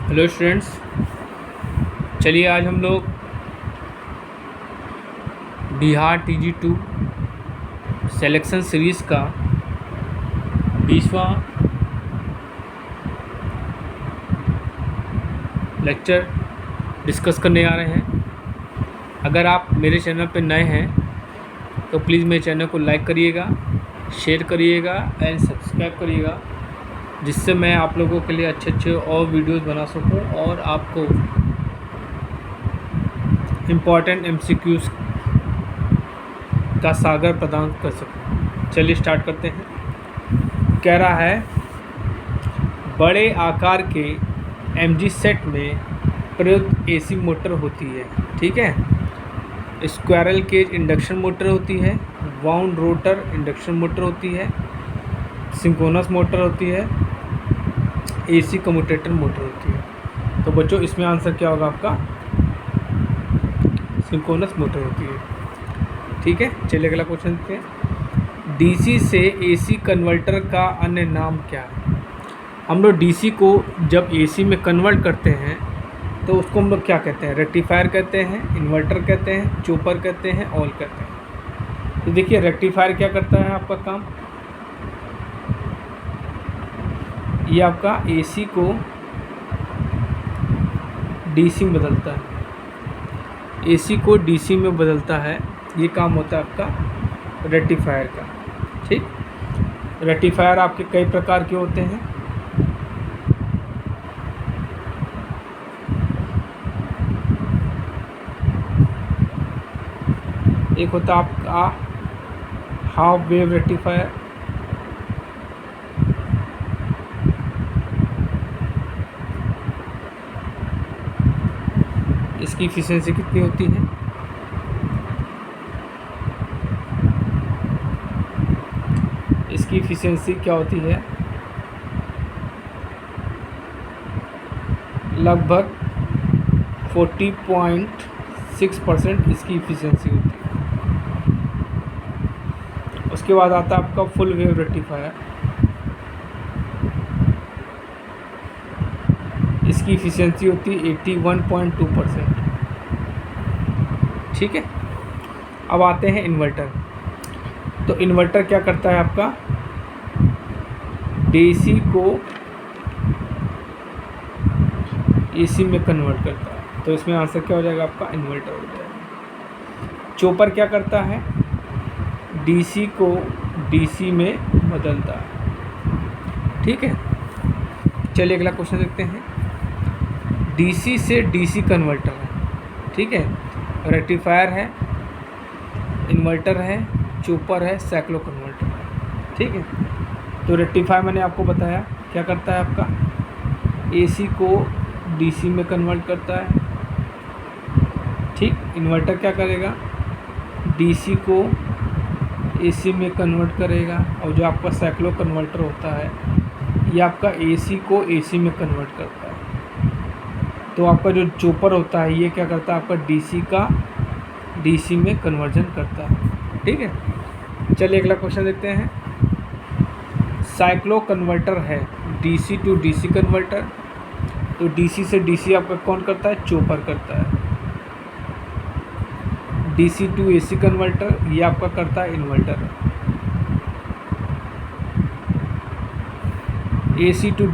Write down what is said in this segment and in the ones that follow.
Hello students, चलिए आज हम लोग बिहार TG2 सिलेक्शन सीरीज़ का 20वां लेक्चर डिस्कस करने आ रहे हैं। अगर आप मेरे चैनल पर नए हैं तो प्लीज़ मेरे चैनल को लाइक करिएगा, शेयर करिएगा एंड सब्सक्राइब करिएगा, जिससे मैं आप लोगों के लिए अच्छे और वीडियोस बना सकूं और आपको इम्पॉर्टेंट MCQs का सागर प्रदान कर सकूं। चलिए स्टार्ट करते हैं। कह रहा है बड़े आकार के MG सेट में प्रयुक्त AC मोटर होती है। ठीक है, स्क्वायरल केज इंडक्शन मोटर होती है, वाउंड रोटर इंडक्शन मोटर होती है, सिंक्रोनस मोटर होती है, AC कम्यूटेटर मोटर होती है। तो बच्चों इसमें आंसर क्या होगा आपका? सिंक्रोनस मोटर होती है। ठीक है, चलिए अगला क्वेश्चन देखते हैं। DC से AC कन्वर्टर का अन्य नाम क्या है? हम लोग DC को जब AC में कन्वर्ट करते हैं तो उसको हम लोग क्या कहते हैं? रेक्टिफायर कहते हैं, इन्वर्टर कहते हैं, चोपर कहते हैं, ऑल कहते हैं। तो देखिए रेक्टिफायर क्या करता है आपका काम, ये आपका AC को DC में बदलता है, AC को DC में बदलता है। ये काम होता है आपका रेक्टिफायर का। ठीक, रेक्टिफायर आपके कई प्रकार के होते हैं। एक होता है आपका हाफ वेव रेक्टिफायर, इसकी इफिशिएंसी कितनी होती है? इसकी इफिशिएंसी क्या होती है? लगभग 40.6% इसकी इफिशिएंसी होती है। उसके बाद आता है आपका फुल वेव रेक्टिफायर, इसकी इफिशिएंसी होती है 81.2%। ठीक है, अब आते हैं इन्वर्टर। तो इन्वर्टर क्या करता है आपका? DC को AC में कन्वर्ट करता है। तो इसमें आंसर क्या हो जाएगा आपका? इन्वर्टर हो जाएगा। चोपर क्या करता है? DC को DC में बदलता है। ठीक है, चलिए अगला क्वेश्चन देखते हैं। DC से DC कन्वर्टर है, ठीक है, रेक्टिफायर है, इन्वर्टर है, चोपर है, साइक्लो कन्वर्टर है। ठीक है, तो रेक्टिफायर मैंने आपको बताया क्या करता है आपका? AC को DC में कन्वर्ट करता है। ठीक, इन्वर्टर क्या करेगा? DC को AC में कन्वर्ट करेगा। और जो आपका साइक्लो कन्वर्टर होता है ये आपका AC को AC में कन्वर्ट करता है। तो आपका जो चोपर होता है ये क्या करता है? आपका DC का DC में कन्वर्जन करता है। ठीक है, चलिए अगला क्वेश्चन देखते हैं। साइक्लो कन्वर्टर है DC टू DC कन्वर्टर। तो DC से DC आपका कौन करता है? चोपर करता है। DC टू AC कन्वर्टर ये आपका करता है इन्वर्टर। AC टू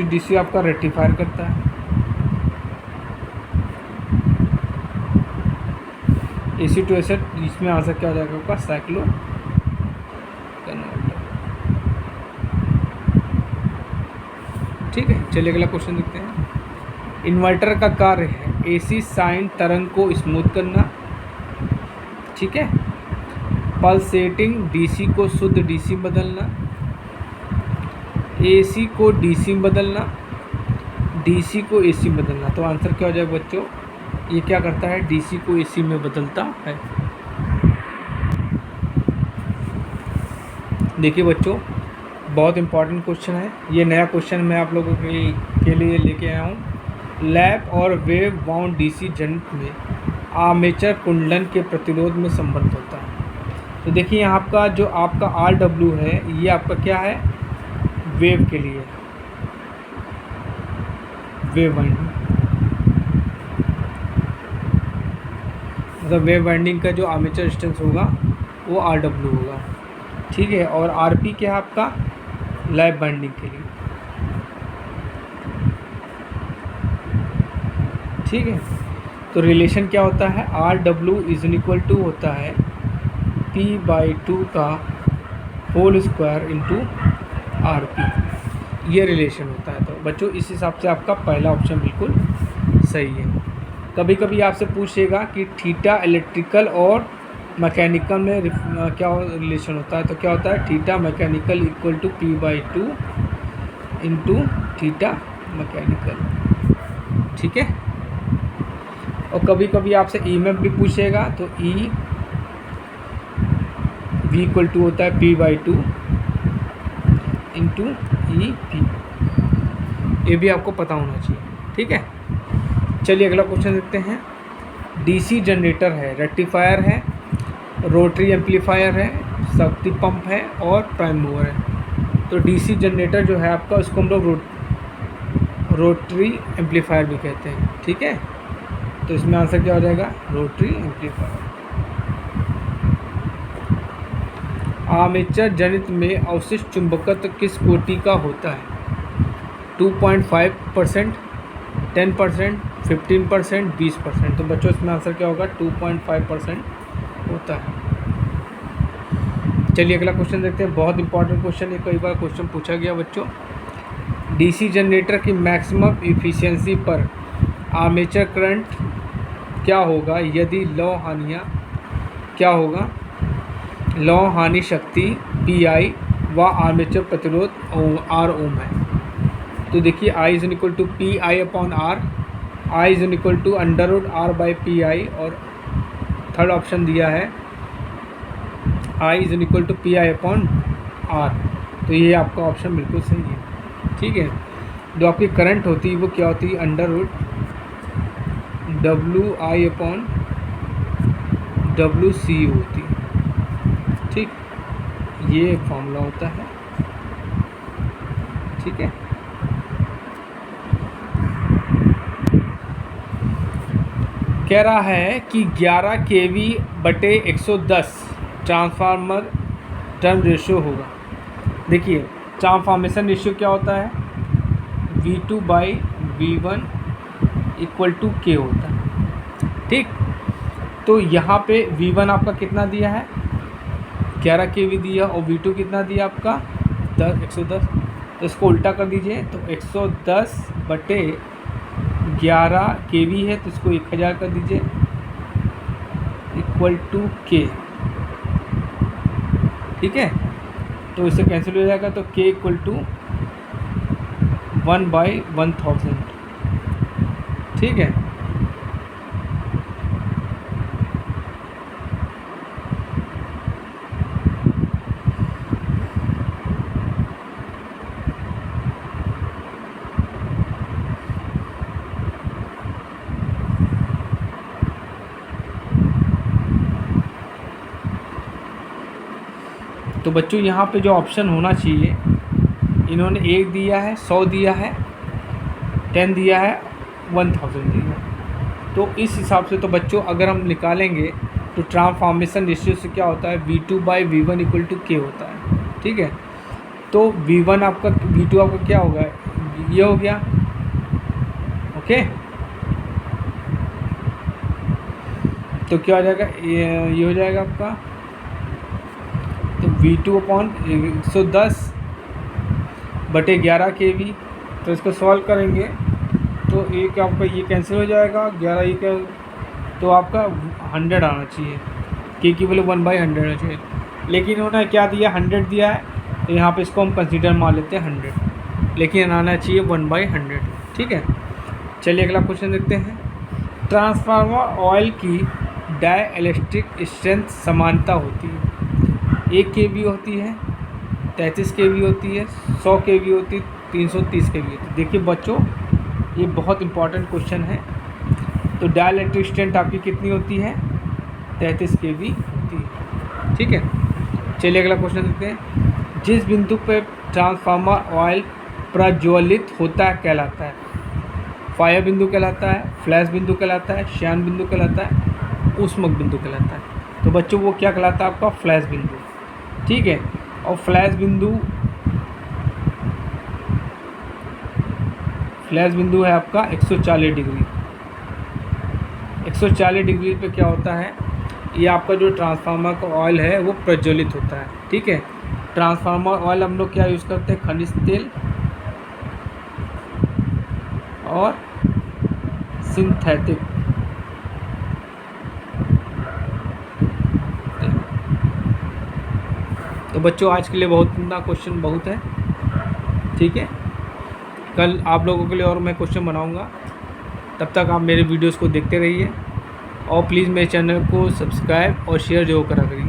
DC आपका रेक्टिफायर करता है। AC टू AC, इसमें आंसर क्या हो जाएगा आपका? Cyclo converter. ठीक है, चलिए अगला क्वेश्चन देखते हैं। इन्वर्टर का कार्य है AC साइन तरंग को स्मूथ करना। ठीक है, पल्सेटिंग DC को शुद्ध DC बदलना, AC को DC बदलना, DC को AC बदलना। तो आंसर क्या हो जाएगा बच्चों? ये क्या करता है? DC को AC में बदलता है। देखिए बच्चों, बहुत इंपॉर्टेंट क्वेश्चन है ये। नया क्वेश्चन मैं आप लोगों के लिए लेके आया हूँ। लैप और वेव बाउंड DC जनरेटर में आर्मेचर कुंडलन के प्रतिरोध में संबंध होता है। तो देखिए यहाँ आपका जो आपका RW है ये आपका क्या है? वेव के लिए। वेव वाइंडिंग, मतलब वेव वाइंडिंग का जो आर्मेचर रेजिस्टेंस होगा वो RW होगा, ठीक है। और RP क्या है आपका, लैप वाइंडिंग के लिए, ठीक है। तो रिलेशन क्या होता है, RW इज इक्वल टू होता है P/2 का होल स्क्वायर इंटू RP, ये रिलेशन होता है। तो बच्चों इस हिसाब से आपका पहला ऑप्शन बिल्कुल सही है। कभी कभी आपसे पूछेगा कि थीटा इलेक्ट्रिकल और मैकेनिकल में क्या रिलेशन होता है, तो क्या होता है, theta mechanical equal to P/2 into theta mechanical, ठीक है। और कभी कभी आपसे EMF भी पूछेगा, तो E V इक्वल टू होता है P/2 इंटू EP, ये भी आपको पता होना चाहिए, ठीक है। चलिए अगला क्वेश्चन देखते हैं। DC जनरेटर है, रेक्टिफायर है, रोटरी एम्पलीफायर है, शक्ति पंप है और प्राइम मूवर है। तो DC जनरेटर जो है आपका, उसको हम लोग रोटरी एम्पलीफायर भी कहते हैं, ठीक है। तो इसमें आंसर क्या हो जाएगा, रोटरी एम्पलीफायर। आर्मेचर जनित में अवशिष्ट चुंबकत्व किस कोटि का होता है, 2.5%, 10%, 15%, 20%। तो बच्चों इसमें आंसर क्या होगा, 2.5% होता है। चलिए अगला क्वेश्चन देखते हैं, बहुत इंपॉर्टेंट क्वेश्चन है, कई बार क्वेश्चन पूछा गया बच्चों। DC जनरेटर की मैक्सिमम इफिशियंसी पर आर्मेचर करंट क्या होगा यदि लौ हानियाँ, क्या होगा, लौ हानि शक्ति PI व आर्मेचर प्रतिरोध R ओम है। तो देखिए I is equal to PI/R, I is equal to √R/PI, और थर्ड ऑप्शन दिया है I is equal to PI/R। तो ये आपका ऑप्शन बिल्कुल सही है, ठीक है। जो आपकी करंट होती है वो क्या होती है, √WI/WC होती है, ठीक, ये फॉर्मूला होता है, ठीक है। कह रहा है कि 11 kV/110 ट्रांसफार्मर टर्न रेशियो होगा। देखिए ट्रांसफॉर्मेशन रेशियो क्या होता है, V2/V1 इक्वल टू K होता है, ठीक। तो यहाँ पे V1 आपका कितना दिया है, 11 kV दिया, और V2 कितना दिया आपका 110। तो इसको उल्टा कर दीजिए, तो 110/11 kV है, तो इसको 1000 कर दीजिए इक्वल टू K, ठीक है। तो इससे कैंसिल हो जाएगा, तो K इक्वल टू 1/1000, ठीक है। तो बच्चों यहाँ पे जो ऑप्शन होना चाहिए, इन्होंने 1 दिया है, 100 दिया है, 10 दिया है, 1000 दिया है। तो इस हिसाब से तो बच्चों अगर हम निकालेंगे तो ट्रांसफॉर्मेशन रेशियो से क्या होता है, V2/V1 इक्वल टू K होता है, ठीक है। तो V2 आपका क्या होगा, ये हो गया, ओके। तो क्या हो जाएगा, ये हो जाएगा आपका, तो V2/110/11 kV। तो इसको सॉल्व करेंगे तो एक आपका ये कैंसिल हो जाएगा, 11 ये क्या, तो आपका 100 आना चाहिए, K की वैल्यू 1/100 आना चाहिए, लेकिन इन्होंने क्या दिया, 100 दिया है, तो यहाँ पे इसको हम कंसीडर मान लेते हैं 100, लेकिन आना चाहिए 1/100, ठीक है। चलिए अगला क्वेश्चन देखते हैं। ट्रांसफार्मर ऑयल की डाई स्ट्रेंथ समानता होती है, 1 kV होती है, 33 kV होती है, 100 kV होती है, 330 kV होती है। देखिए बच्चों ये बहुत इंपॉर्टेंट क्वेश्चन है। तो डाई स्ट्रेंथ आपकी कितनी होती है, 33 kV होती है, ठीक है। चलिए अगला क्वेश्चन देखते हैं। जिस बिंदु पर ट्रांसफार्मर ऑयल प्रज्वलित होता है कहलाता है, फायर बिंदु कहलाता है, फ्लैश बिंदु कहलाता है, श्यान बिंदु कहलाता है, ऊष्मक बिंदु कहलाता है। तो बच्चों वो क्या कहलाता है आपका फ्लैश बिंदु, ठीक है। और फ्लैश बिंदु है आपका 140 डिग्री। 140 डिग्री पे क्या होता है, ये आपका जो ट्रांसफार्मर का ऑयल है वो प्रज्वलित होता है, ठीक है। ट्रांसफार्मर ऑयल हम लोग क्या यूज़ करते हैं, खनिज तेल और सिंथेटिक तेल। तो बच्चों आज के लिए बहुत इतना क्वेश्चन बहुत है, ठीक है। कल आप लोगों के लिए और मैं क्वेश्चन बनाऊंगा, तब तक आप मेरे वीडियोस को देखते रहिए और प्लीज़ मेरे चैनल को सब्सक्राइब और शेयर जरूर करा करिए।